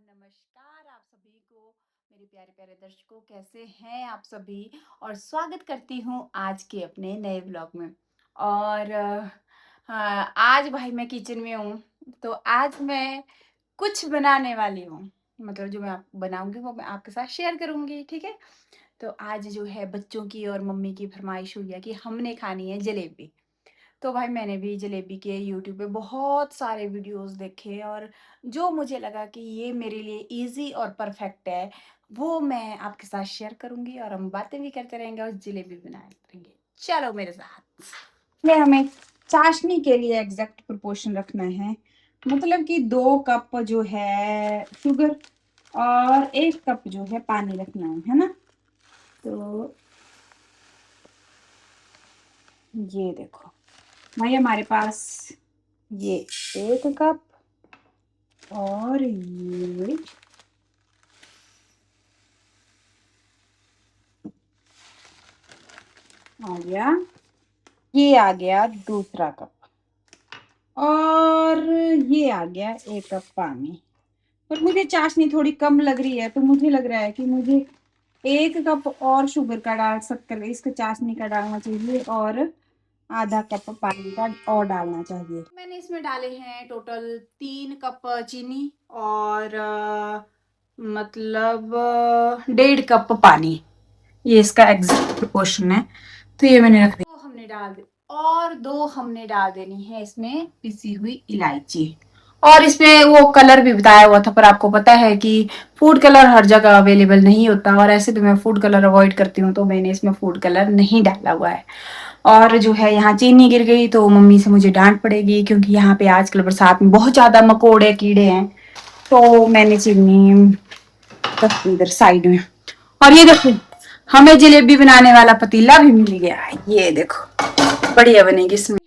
नमस्कार आप सभी को, मेरे प्यारे प्यारे दर्शकों, कैसे हैं आप सभी। और स्वागत करती हूँ आज के अपने नए ब्लॉग में। और हाँ, आज भाई मैं किचन में हूँ, तो आज मैं कुछ बनाने वाली हूँ। मतलब जो मैं आप बनाऊंगी वो मैं आपके साथ शेयर करूंगी, ठीक है। तो आज जो है बच्चों की और मम्मी की फरमाइश हुई है कि हमने खानी है जलेबी। तो भाई मैंने भी जलेबी के यूट्यूब पे बहुत सारे वीडियोस देखे, और जो मुझे लगा कि ये मेरे लिए इजी और परफेक्ट है, वो मैं आपके साथ शेयर करूंगी और हम बातें भी करते रहेंगे और जलेबी बनाए करेंगे। चलो मेरे साथ। ये हमें चाशनी के लिए एग्जैक्ट प्रोपोर्शन रखना है। मतलब कि 2 कप जो है शुगर और 1 कप जो है पानी रखना है ना। तो ये देखो भाई, हमारे पास ये 1 कप और ये आ गया, ये आ गया दूसरा कप, और ये आ गया 1 कप पानी। पर मुझे चाशनी थोड़ी कम लग रही है, तो मुझे लग रहा है कि मुझे 1 कप और शुगर का शक्कर इसका चाशनी का डालना चाहिए, और आधा कप पानी का और डालना चाहिए। मैंने इसमें डाले हैं टोटल 3 कप चीनी और मतलब 1.5 कप पानी। ये इसका एग्जैक्ट प्रोपोर्शन है। तो ये मैंने रख दिया। हमने डाल दी, और 2 हमने डाल देनी है इसमें पिसी हुई इलायची। और इसमें वो कलर भी बताया हुआ था, पर आपको पता है कि फूड कलर हर जगह अवेलेबल नहीं होता, और ऐसे भी मैं फूड कलर अवॉइड करती हूँ, तो मैंने इसमें फूड कलर नहीं डाला हुआ है। और जो है यहाँ चीनी गिर गई तो मम्मी से मुझे डांट पड़ेगी, क्योंकि यहाँ पे आजकल बरसात में बहुत ज्यादा मकोड़े कीड़े हैं। तो मैंने चीनी रख दी इधर साइड में। और ये देखो, हमें जलेबी बनाने वाला पतीला भी मिल गया है। ये देखो बढ़िया बनेगी इसमें। तो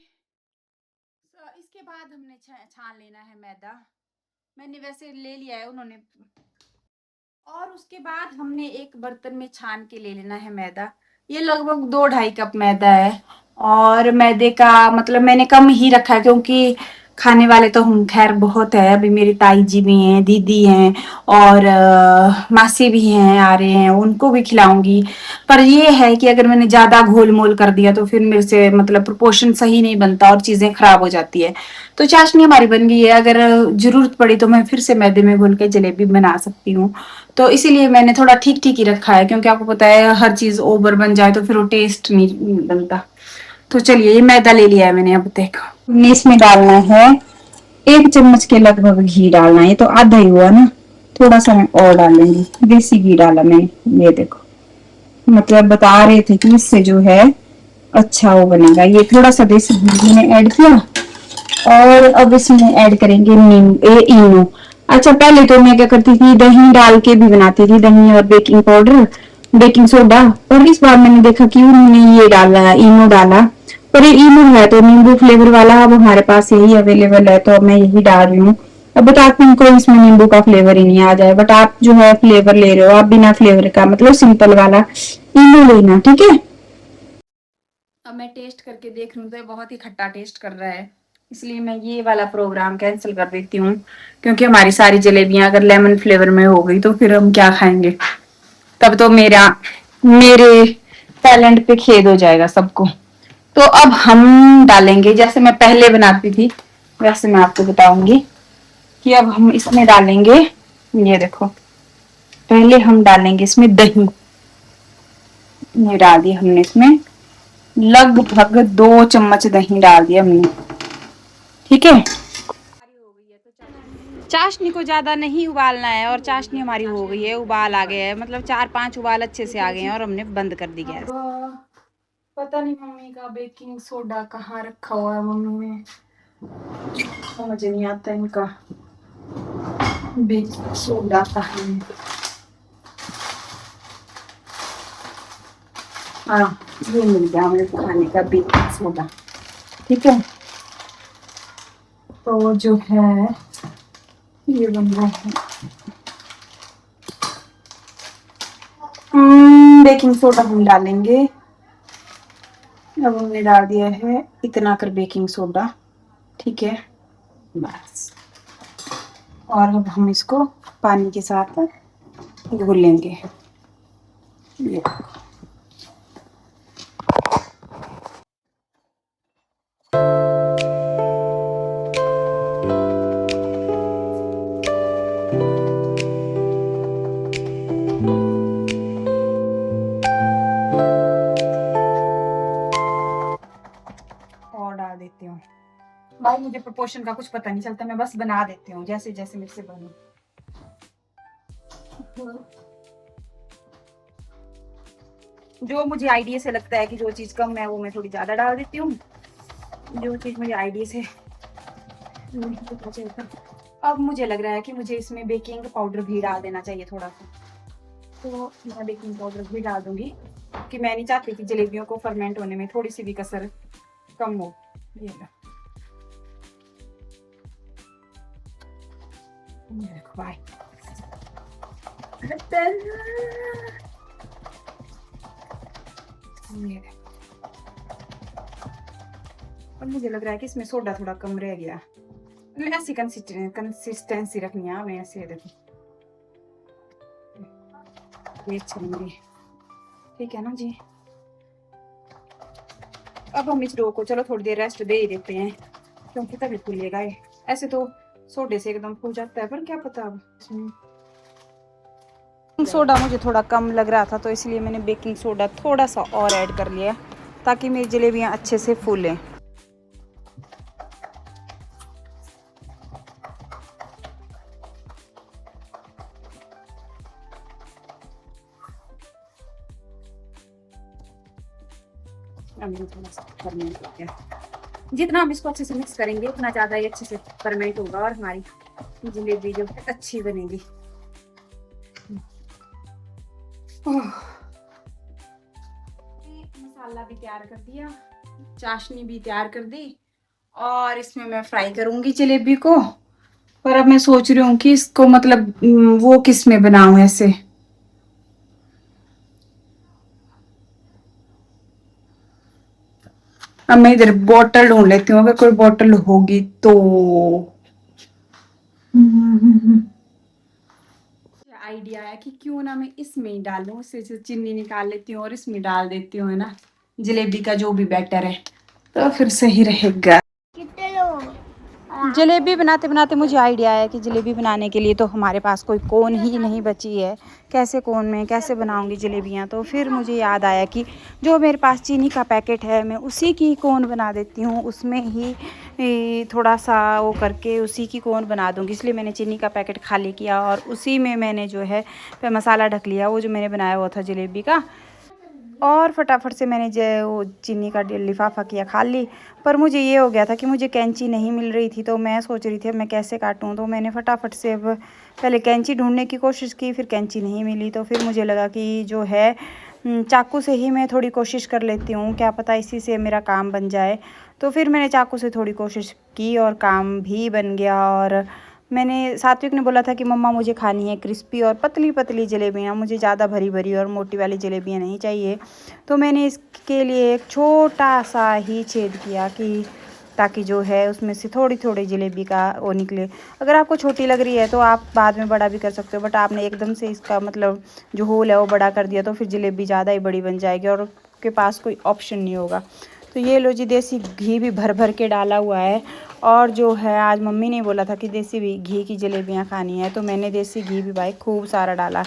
इसके बाद हमने छान लेना है मैदा। मैंने वैसे ले लिया है उन्होंने। और उसके बाद हमने एक बर्तन में छान के ले लेना है मैदा। ये लगभग 2-2.5 कप मैदा है। और मैदे का मतलब मैंने कम ही रखा है, क्योंकि खाने वाले तो हम खैर बहुत है। अभी मेरी ताई जी भी हैं, दीदी हैं, और मासी भी हैं, आ रहे हैं, उनको भी खिलाऊंगी। पर ये है कि अगर मैंने ज्यादा घोल मोल कर दिया तो फिर मेरे से मतलब प्रोपोर्शन सही नहीं बनता और चीजें खराब हो जाती है। तो चाशनी हमारी बन गई है। अगर जरूरत पड़ी तो मैं फिर से मैदे में घोल के जलेबी बना सकती हूँ। तो इसीलिए मैंने थोड़ा ठीक ठीक ही रखा है, क्योंकि आपको पता है हर चीज ओवर बन जाए तो फिर वो टेस्ट नहीं बनता। तो चलिए, ये मैदा ले लिया है मैंने। अब देखो, हमने इसमें डालना है 1 चम्मच के लगभग घी डालना है। ये तो आधा ही हुआ ना, थोड़ा सा मैं और डालेंगी। देसी घी डाला मैंने, ये देखो। मतलब बता रहे थे कि इससे जो है अच्छा वो बनेगा। ये थोड़ा सा देसी घी मैंने ऐड किया, और अब इसमें ऐड करेंगे इनो। अच्छा, पहले तो मैं क्या करती थी, दही डाल के भी बनाती थी, दही और बेकिंग पाउडर, बेकिंग सोडा। पर इस बार मैंने देखा कि उन्होंने ये डाला, इनो डाला। पर ये इनो है तो नींबू फ्लेवर वाला, अब हमारे पास यही अवेलेबल है, तो अब मैं यही डाल रही हूँ। अब बताती हूँ, कोई इसमें नींबू का फ्लेवर ही नहीं आ जाए। बट आप जो है फ्लेवर ले रहे हो, आप बिना फ्लेवर का मतलब सिंपल वाला इनो लेना, ठीक है। अब मैं टेस्ट करके देख रही हूँ तो ये बहुत ही खट्टा टेस्ट कर रहा है, इसलिए मैं ये वाला प्रोग्राम कैंसिल कर देती हूँ। क्योंकि हमारी सारी जलेबियां अगर लेमन फ्लेवर में हो गई तो फिर हम क्या खाएंगे। तब तो मेरे टैलेंट पे खेद हो जाएगा सबको। तो अब हम डालेंगे, जैसे मैं पहले बनाती थी वैसे मैं आपको बताऊंगी कि अब हम इसमें डालेंगे। ये देखो, पहले हम डालेंगे इसमें दही। ये डाल दिया हमने इसमें, लगभग 2 चम्मच दही डाल दिया हमने, ठीक है। चाशनी को ज्यादा नहीं उबालना है, और चाशनी हमारी हो गई है, उबाल आ गया है, मतलब 4-5 उबाल अच्छे से आ गए हैं, और हमने बंद कर दी गैस। पता नहीं मम्मी का बेकिंग सोडा कहाँ रखा हुआ है, मम्मी ने, समझ नहीं आता इनका बेकिंग सोडा कहाँ है। हाँ, ये मिल गया हमें खाने का बेकिंग सोडा, ठीक है। तो जो है ये बन रहा है बेकिंग सोडा हम डालेंगे। अब हमने डाल दिया है इतना कर बेकिंग सोडा, ठीक है, बस। और अब हम इसको पानी के साथ घोल लेंगे। ये और डाल देती हूँ। भाई मुझे प्रोपोर्शन का कुछ पता नहीं चलता, मैं बस बना देती हूँ जैसे जैसे मेरे से बने। जो मुझे आइडिया से लगता है कि जो चीज़ कम है वो मैं थोड़ी ज़्यादा डाल देती हूँ, जो चीज़ मुझे आइडिया से नहीं पता चलता। अब मुझे लग रहा है कि मुझे इसमें बेकिंग पाउडर भी डाल देना चाहिए थोड़ा सा, तो मैं बेकिंग पाउडर भी डाल दूंगी कि मैं नहीं चाहती कि जलेबियों को फर्मेंट होने में थोड़ी सी भी कसर कम हो। ये देखो भाई, और मुझे लग रहा है कि इसमें सोडा थोड़ा कम रह गया। मैं ऐसी कंसिस्टेंसी रखनी है हमें, ऐसे देखो ये अच्छी, ठीक है ना जी। अब हम इस डो को चलो थोड़ी देर रेस्ट दे ही देते हैं, क्योंकि तभी फूलेगा ये। ऐसे तो सोडे से एकदम फूल जाता है, पर क्या पता अब बेकिंग सोडा मुझे थोड़ा कम लग रहा था, तो इसलिए मैंने बेकिंग सोडा थोड़ा सा और ऐड कर लिया ताकि मेरी जलेबियाँ अच्छे से फूलें। थोड़ा सा फर्मेंट हो गया, जितना हम इसको अच्छे से मिक्स करेंगे उतना ज़्यादा ही अच्छे से फर्मेंट होगा और हमारी जलेबी जो है अच्छी बनेगी। मसाला भी तैयार कर दिया, चाशनी भी तैयार कर दी, और इसमें मैं फ्राई करूंगी जलेबी को। पर अब मैं सोच रही हूँ कि इसको मतलब वो किस में बनाऊं ऐसे। अब मैं इधर बॉटल ढूंढ लेती हूँ, अगर कोई बॉटल होगी तो। आइडिया है कि क्यों ना मैं इसमें ही डालूं, उससे से चीनी निकाल लेती हूँ और इसमें डाल देती हूँ, है ना, जलेबी का जो भी बैटर है, तो फिर सही रहेगा। जलेबी बनाते बनाते मुझे आइडिया आया कि जलेबी बनाने के लिए तो हमारे पास कोई कोन ही नहीं बची है, कैसे कोन में कैसे बनाऊंगी जलेबियाँ। तो फिर मुझे याद आया कि जो मेरे पास चीनी का पैकेट है मैं उसी की कोन बना देती हूँ, उसमें ही थोड़ा सा वो करके उसी की कोन बना दूँगी। इसलिए मैंने चीनी का पैकेट खाली किया और उसी में मैंने जो है मसाला ढक लिया, वो जो मैंने बनाया हुआ था जलेबी का, और फटाफट से मैंने जो वो चीनी का लिफाफा किया खाली। पर मुझे ये हो गया था कि मुझे कैंची नहीं मिल रही थी, तो मैं सोच रही थी अब मैं कैसे काटूं। तो मैंने फटाफट से अब पहले कैंची ढूंढने की कोशिश की, फिर कैंची नहीं मिली, तो फिर मुझे लगा कि जो है चाकू से ही मैं थोड़ी कोशिश कर लेती हूँ, क्या पता इसी से मेरा काम बन जाए। तो फिर मैंने चाकू से थोड़ी कोशिश की और काम भी बन गया। और मैंने सात्विक ने बोला था कि मम्मा मुझे खानी है क्रिस्पी और पतली पतली जलेबियाँ, मुझे ज़्यादा भरी भरी और मोटी वाली जलेबियाँ नहीं चाहिए। तो मैंने इसके लिए एक छोटा सा ही छेद किया कि ताकि जो है उसमें से थोड़ी थोड़ी जलेबी का वो निकले। अगर आपको छोटी लग रही है तो आप बाद में बड़ा भी कर सकते हो, बट आपने एकदम से इसका मतलब जो होल है वो बड़ा कर दिया तो फिर जलेबी ज़्यादा ही बड़ी बन जाएगी और आपके पास कोई ऑप्शन नहीं होगा। तो ये लो जी, देसी घी भी भर भर के डाला हुआ है। और जो है आज मम्मी ने बोला था कि देसी घी की जलेबियाँ खानी है, तो मैंने देसी घी भी भाई खूब सारा डाला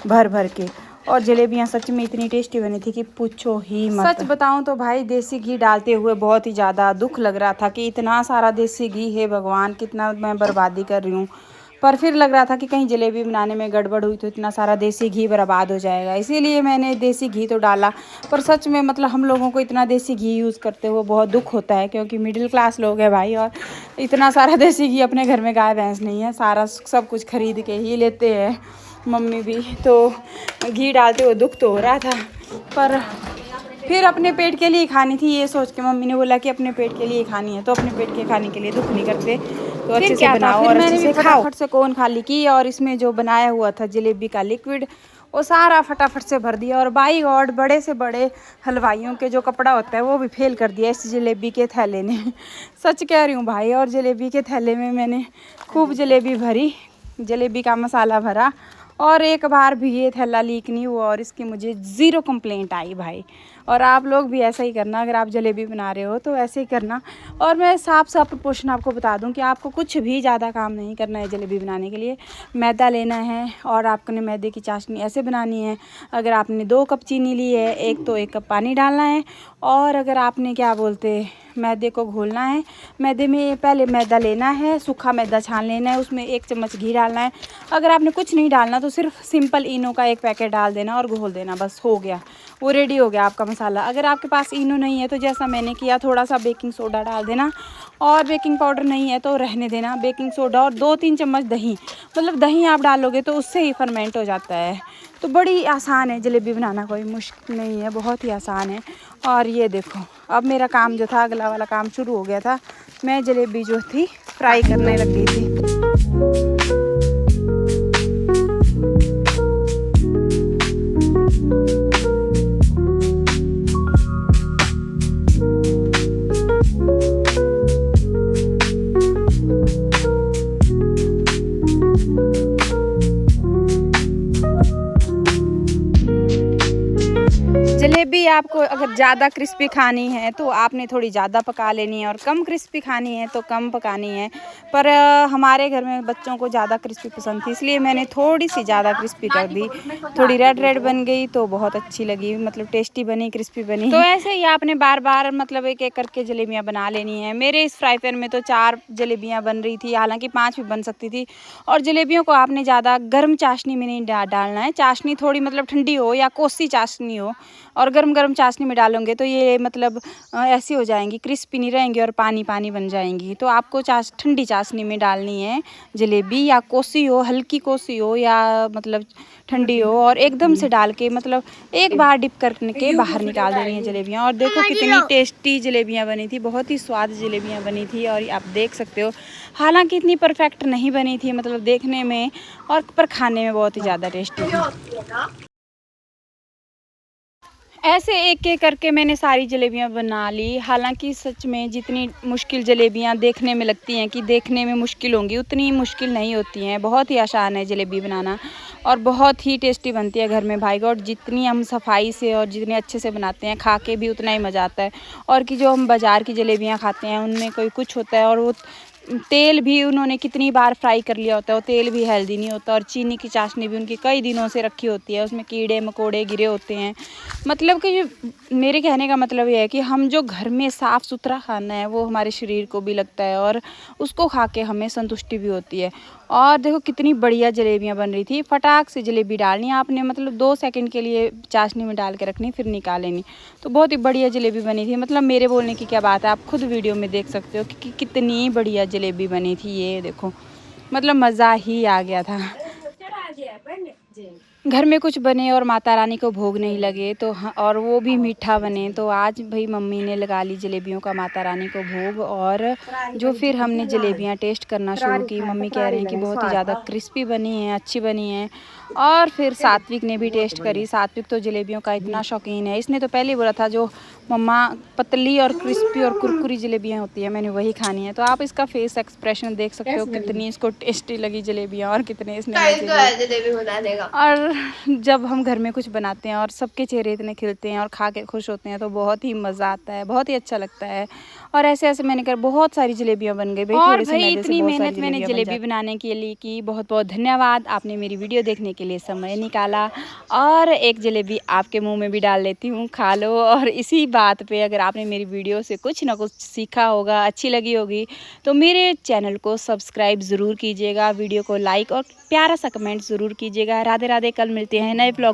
भर भर के। और जलेबियाँ सच में इतनी टेस्टी बनी थी कि पूछो ही मत। सच बताऊं तो भाई देसी घी डालते हुए बहुत ही ज़्यादा दुख लग रहा था कि इतना सारा देसी घी है, भगवान कितना मैं बर्बादी कर रही हूँ। पर फिर लग रहा था कि कहीं जलेबी बनाने में गड़बड़ हुई तो इतना सारा देसी घी बर्बाद हो जाएगा, इसीलिए मैंने देसी घी तो डाला। पर सच में मतलब हम लोगों को इतना देसी घी यूज़ करते हुए बहुत दुख होता है, क्योंकि मिडिल क्लास लोग हैं भाई, और इतना सारा देसी घी अपने घर में गाय भैंस नहीं है, सारा सब कुछ खरीद के ही लेते हैं मम्मी भी। तो घी डालते हुए दुख तो हो रहा था, पर फिर अपने पेट के लिए खानी थी, ये सोच के मम्मी ने बोला कि अपने पेट के लिए खानी है तो अपने पेट के खाने के लिए दुख नहीं करते, तो अच्छे से बनाओ और अच्छे से खाओ। फटाफट से कोन खाली की और इसमें जो बनाया हुआ था जलेबी का लिक्विड वो सारा फटाफट से भर दिया। और बाई गॉड, बड़े से बड़े हलवाइयों के जो कपड़ा होता है वो भी फेल कर दिया इस जलेबी के थैले ने। सच कह रही हूँ भाई। और जलेबी के थैले में मैंने खूब जलेबी भरी जलेबी का मसाला भरा और एक बार भी ये थैला लीक नहीं हुआ और इसकी मुझे ज़ीरो कंप्लेंट आई भाई। और आप लोग भी ऐसा ही करना, अगर आप जलेबी बना रहे हो तो ऐसे ही करना। और मैं साफ साफ प्रपोर्शन आपको बता दूं कि आपको कुछ भी ज़्यादा काम नहीं करना है जलेबी बनाने के लिए। मैदा लेना है और आपने मैदे की चाशनी ऐसे बनानी है। अगर आपने 2 कप चीनी ली है, 1 कप पानी डालना है। और अगर आपने क्या बोलते मैदे को घोलना है, मैदे में पहले मैदा लेना है, सूखा मैदा छान लेना है, उसमें 1 चम्मच घी डालना है। अगर आपने कुछ नहीं डालना तो सिर्फ सिंपल इनो का 1 पैकेट डाल देना और घोल देना, बस हो गया, वो रेडी हो गया आपका मसाला। अगर आपके पास इनो नहीं है तो जैसा मैंने किया थोड़ा सा बेकिंग सोडा डाल देना, और बेकिंग पाउडर नहीं है तो रहने देना। बेकिंग सोडा और 2-3 चम्मच दही, मतलब दही आप डालोगे तो उससे ही फर्मेंट हो जाता है। तो बड़ी आसान है जलेबी बनाना, कोई मुश्किल नहीं है, बहुत ही आसान है। और ये देखो अब मेरा काम जो था अगला वाला काम शुरू हो गया था। मैं जलेबी जो थी फ्राई करने लग गई थी। जलेबी आपको अगर ज़्यादा क्रिस्पी खानी है तो आपने थोड़ी ज़्यादा पका लेनी है, और कम क्रिस्पी खानी है तो कम पकानी है। पर हमारे घर में बच्चों को ज़्यादा क्रिस्पी पसंद थी, इसलिए मैंने थोड़ी सी ज़्यादा क्रिस्पी कर दी। थोड़ी रेड रेड बन गई तो बहुत अच्छी लगी, मतलब टेस्टी बनी, क्रिस्पी बनी। तो ऐसे ही आपने बार बार मतलब एक एक करके जलेबियाँ बना लेनी है। मेरे इस फ्राई पैन में तो 4 जलेबियाँ बन रही थी, हालाँकि 5 भी बन सकती थी। और जलेबियों को आपने ज़्यादा गर्म चाशनी में नहीं डालना है, चाशनी थोड़ी मतलब ठंडी हो या कोसी चाशनी हो। और गरम गरम चाशनी में डालोगे तो ये मतलब ऐसी हो जाएंगी, क्रिस्पी नहीं रहेंगी और पानी पानी बन जाएंगी। तो आपको ठंडी चाशनी में डालनी है जलेबी, या कोसी हो, हल्की कोसी हो या मतलब ठंडी हो, और एकदम से डाल के मतलब एक बार डिप करके बाहर निकाल देनी है जलेबियाँ। और देखो कितनी टेस्टी जलेबियाँ बनी थी, बहुत ही स्वाद जलेबियाँ बनी थी। और आप देख सकते हो, हालांकि इतनी परफेक्ट नहीं बनी थी मतलब देखने में, और पर खाने में बहुत ही ज़्यादा टेस्टी थी। ऐसे एक एक करके मैंने सारी जलेबियाँ बना ली। हालांकि सच में जितनी मुश्किल जलेबियाँ देखने में लगती हैं कि देखने में मुश्किल होंगी, उतनी मुश्किल नहीं होती हैं। बहुत ही आसान है जलेबी बनाना और बहुत ही टेस्टी बनती है घर में भाई को। और जितनी हम सफाई से और जितने अच्छे से बनाते हैं, खा के भी उतना ही मज़ा आता है। और कि जो हम बाज़ार की जलेबियाँ खाते हैं उनमें कोई कुछ होता है, और वो तेल भी उन्होंने कितनी बार फ्राई कर लिया होता है, वो तेल भी हेल्दी नहीं होता। और चीनी की चाशनी भी उनकी कई दिनों से रखी होती है, उसमें कीड़े मकोड़े गिरे होते हैं। मतलब कि मेरे कहने का मतलब ये है कि हम जो घर में साफ़ सुथरा खाना है वो हमारे शरीर को भी लगता है और उसको खा के हमें संतुष्टि भी होती है। और देखो कितनी बढ़िया जलेबियाँ बन रही थी। फटाक से जलेबी डालनी है आपने, मतलब 2 सेकंड के लिए चाशनी में डाल के रखनी, फिर निकाल लेनी। तो बहुत ही बढ़िया जलेबी बनी थी, मतलब मेरे बोलने की क्या बात है, आप खुद वीडियो में देख सकते हो कि कितनी बढ़िया जलेबी बनी थी। ये देखो मतलब मज़ा ही आ गया था। घर में कुछ बने और माता रानी को भोग नहीं लगे तो और वो भी मीठा बने, तो आज भाई मम्मी ने लगा ली जलेबियों का माता रानी को भोग। और जो फिर हमने जलेबियां टेस्ट करना शुरू की, मम्मी कह रही हैं कि बहुत ही ज़्यादा क्रिस्पी बनी है, अच्छी बनी है। और फिर सात्विक ने भी टेस्ट करी। सात्विक तो जलेबियों का इतना शौकीन है, इसने तो पहले ही बोला था जो मम्मा पतली और क्रिस्पी और कुरकुरी जलेबियाँ होती है मैंने वही खानी है। तो आप इसका फेस एक्सप्रेशन देख सकते हो कितनी इसको टेस्टी लगी जलेबियाँ और कितने इसने मजे लिए। और जब हम घर में कुछ बनाते हैं और सबके चेहरे इतने खिलते हैं और खा के खुश होते हैं तो बहुत ही मज़ा आता है, बहुत ही अच्छा लगता है। और ऐसे ऐसे मैंने कर बहुत सारी जलेबियाँ बन गई भाई। और भाई इतनी मेहनत मैंने जलेबी बनाने के लिए की, बहुत बहुत धन्यवाद। आपने मेरी वीडियो देखने के लिए समय निकाला। और एक जलेबी आपके मुँह में भी डाल लेती हूँ, खा लो। और इसी बात पे अगर आपने मेरी वीडियो से कुछ ना कुछ सीखा होगा, अच्छी लगी होगी, तो मेरे चैनल को सब्सक्राइब ज़रूर कीजिएगा, वीडियो को लाइक और प्यारा सा कमेंट ज़रूर कीजिएगा। राधे राधे, कल मिलते हैं नए व्लॉग।